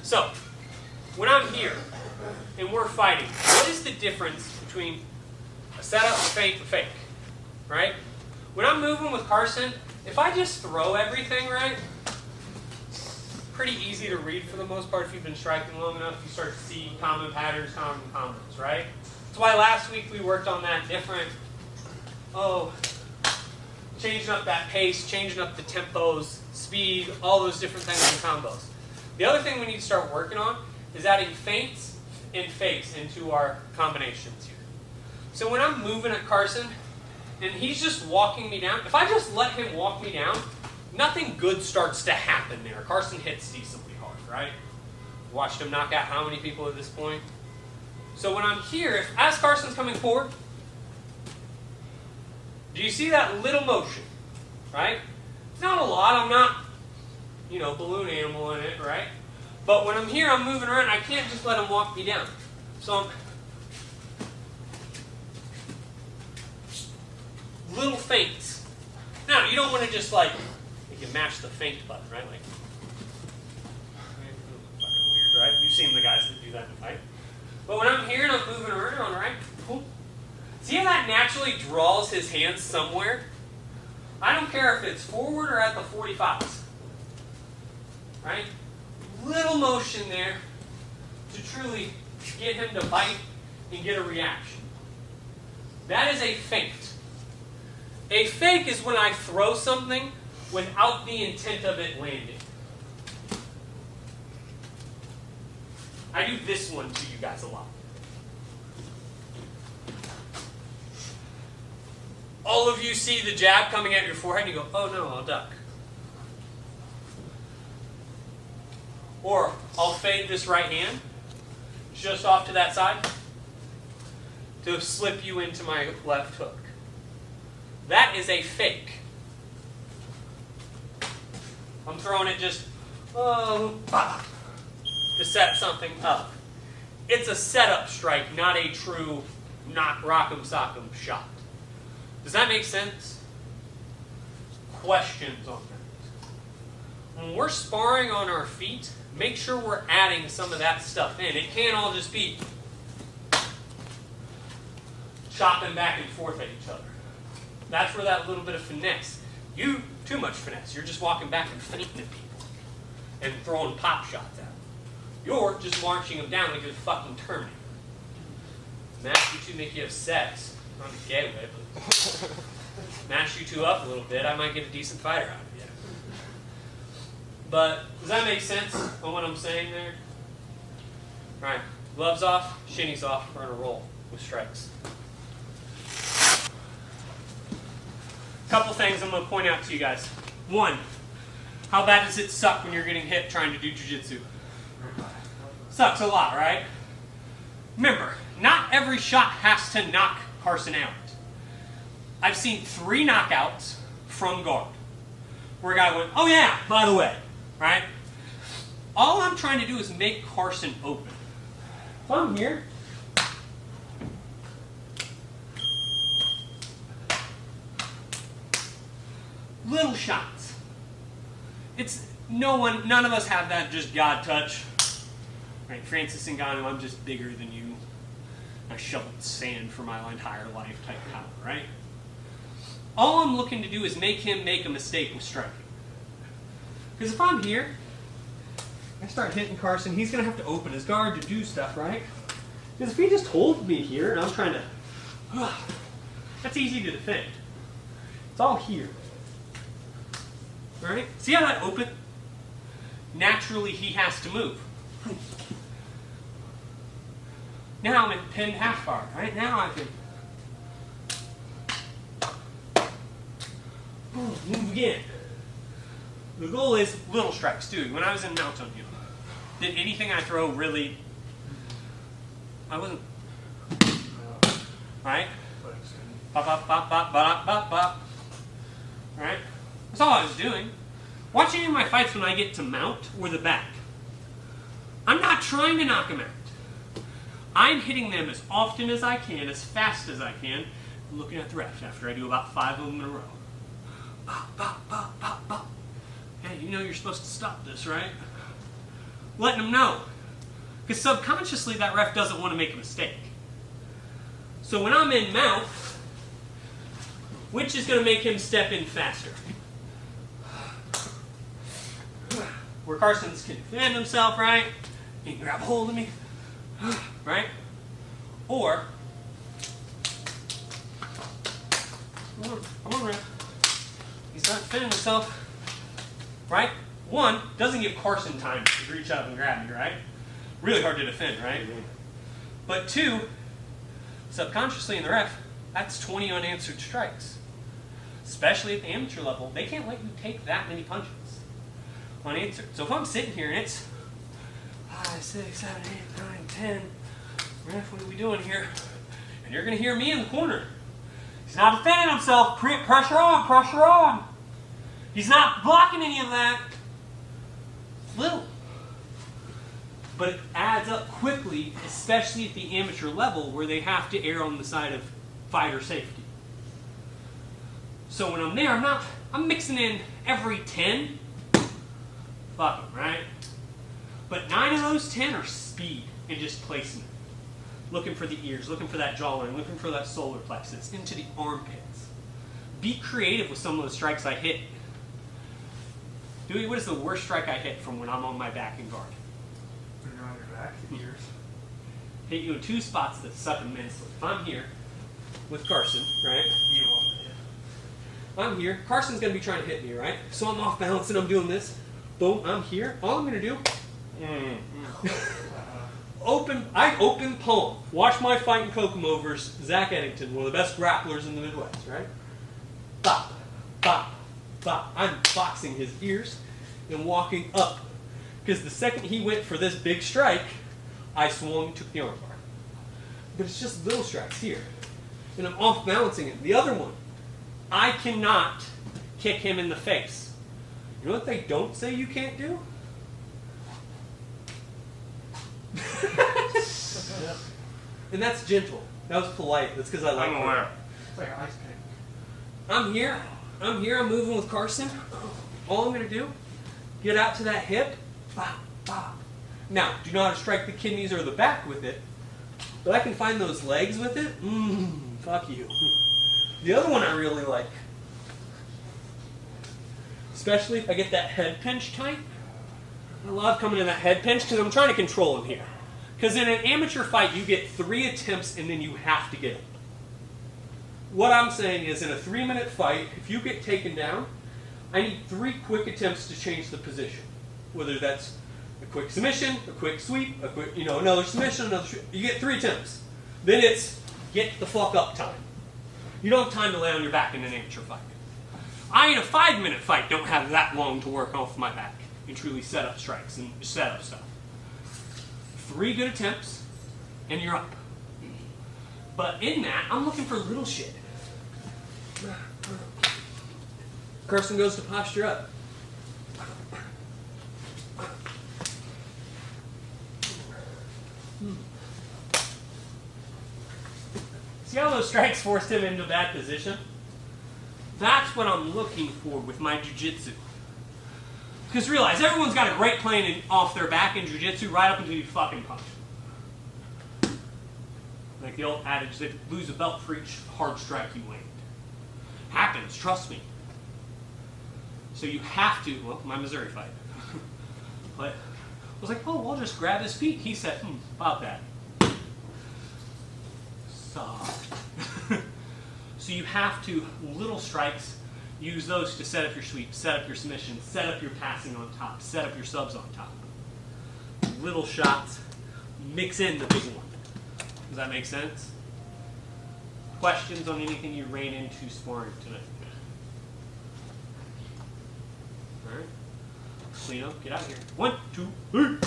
So, when I'm here and we're fighting, what is the difference between a setup, a feint, a fake? Right? When I'm moving with Carson, if I just throw everything, right, pretty easy to read for the most part if you've been striking long enough. You start to see common patterns, common combos, right? That's why last week we worked on that different, changing up that pace, changing up the tempos, speed, all those different things and combos. The other thing we need to start working on is adding feints and fakes into our combinations here. So when I'm moving at Carson and he's just walking me down, if I just let him walk me down, nothing good starts to happen there. Carson hits decently hard, right? Watched him knock out how many people at this point? So when I'm here, as Carson's coming forward, do you see that little motion, right? It's not a lot. I'm not, balloon animal in it, right? But when I'm here, I'm moving around. I can't just let him walk me down. So I'm little feints. Now, you don't want to just you mash the feint button, right? Fucking weird, right? You've seen the guys that do that in a fight. But when I'm here and I'm moving around, right? Boom. See how that naturally draws his hands somewhere? I don't care if it's forward or at the 45s. Right? Little motion there to truly get him to bite and get a reaction. That is a feint. A fake is when I throw something without the intent of it landing. I do this one to you guys a lot. All of you see the jab coming at your forehead and you go, oh no, I'll duck. Or I'll fade this right hand just off to that side to slip you into my left hook. That is a fake. I'm throwing it just to set something up. It's a setup strike, not a true rock'em sock'em shot. Does that make sense? Questions on that? When we're sparring on our feet, make sure we're adding some of that stuff in. It can't all just be chopping back and forth at each other. That's where that little bit of finesse. Too much finesse. You're just walking back and feinting at people and throwing pop shots at them. You're just marching them down like you're the fucking Terminator. Mash you two, make you have sex. Not a gay way, but mash you two up a little bit, I might get a decent fighter out of you. But does that make sense on what I'm saying there? All right, gloves off, shinnies off, we're on a roll with strikes. Couple things I'm going to point out to you guys. One, how bad does it suck when you're getting hit trying to do jiu-jitsu? Sucks a lot, right? Remember, not every shot has to knock Carson out. I've seen 3 knockouts from guard where a guy went, oh yeah, by the way, right? All I'm trying to do is make Carson open. If I'm here, little shots. None of us have that just God touch. Right, Francis Ngannou, I'm just bigger than you. I shoveled sand for my entire life type power, right? All I'm looking to do is make him make a mistake with striking. Because if I'm here, I start hitting Carson, he's going to have to open his guard to do stuff, right? Because if he just holds me here and I'm trying to, that's easy to defend. It's all here. Right? See how that open? Naturally, he has to move. Now I'm in pinned half guard, right? Now I can move again. The goal is little strikes. Dude, when I was in mount on you, did anything I throw really... I wasn't... Right? Bop, bop, bop, bop, bop, bop, bop. Right? That's all I was doing. Watch any of my fights when I get to mount or the back. I'm not trying to knock them out. I'm hitting them as often as I can, as fast as I can, looking at the ref after I do about 5 of them in a row. Bop, bop, bop, bop, bop. Hey, you know you're supposed to stop this, right? letting him know. Because subconsciously that ref doesn't want to make a mistake. So when I'm in mount, which is going to make him step in faster? Where Carson can defend himself, right? He can grab hold of me, right? Or, come on, ref. He's not defending himself, right? One, doesn't give Carson time to reach up and grab me, right? Really hard to defend, right? But two, subconsciously in the ref, that's 20 unanswered strikes. Especially at the amateur level, they can't let you take that many punches unanswered. So if I'm sitting here and it's 5, 6, 7, 8, 9, 10, ref, what are we doing here? And you're going to hear me in the corner. He's not defending himself. Pressure on, pressure on. He's not blocking any of that. It's little. But it adds up quickly, especially at the amateur level where they have to err on the side of fighter safety. So when I'm there, I'm mixing in every 10. Fuck them, right? But 9 of those 10 are speed and just placement. Looking for the ears, looking for that jawline, looking for that solar plexus, into the armpits. Be creative with some of the strikes I hit. Dewey, what is the worst strike I hit from when I'm on my back and guard? When you're on your back, ears. Hit you in 2 spots that suck immensely. If I'm here with Carson, right? You won't. I'm here. Carson's going to be trying to hit me, right? So I'm off balance and I'm doing this. Boom, I'm here. All I'm going to do, I open palm. Watch my fight in Kokomo versus Zach Eddington, one of the best grapplers in the Midwest, right? Bop, bop, bop. I'm boxing his ears and walking up. Because the second he went for this big strike, I swung and took the arm bar. But it's just little strikes here. And I'm off balancing it. The other one, I cannot kick him in the face. You know what they don't say you can't do? And that's gentle. That was polite. That's because I like it. I'm aware. It's like an ice pick. I'm here, I'm moving with Carson. All I'm going to do, get out to that hip, bop, bop. Now, do not strike the kidneys or the back with it, but I can find those legs with it. Fuck you. The other one I really like, especially if I get that head pinch tight. I love coming in that head pinch because I'm trying to control him here. Because in an amateur fight, you get 3 attempts and then you have to get him. What I'm saying is, in a 3-minute fight, if you get taken down, I need 3 quick attempts to change the position. Whether that's a quick submission, a quick sweep, a quick, another submission, another sweep. You get 3 attempts. Then it's get the fuck up time. You don't have time to lay on your back in an amateur fight. I, in a 5-minute fight, don't have that long to work off my back and truly set up strikes and set up stuff. 3 good attempts, and you're up. But in that, I'm looking for little shit. Carson goes to posture up. See how those strikes forced him into a bad position? That's what I'm looking for with my jiu-jitsu. Because realize, everyone's got a great plan off their back in jiu-jitsu right up until you fucking punch. Like the old adage that lose a belt for each hard strike you land. Happens, trust me. So you have to, well, my Missouri fight. But I was like, oh, we'll just grab his feet. He said, about that. Soft. So you have to, little strikes, use those to set up your sweep, set up your submission, set up your passing on top, set up your subs on top. Little shots, mix in the big one. Does that make sense? Questions on anything you ran into sparring tonight? All right. Clean up, get out of here. 1, 2, 3.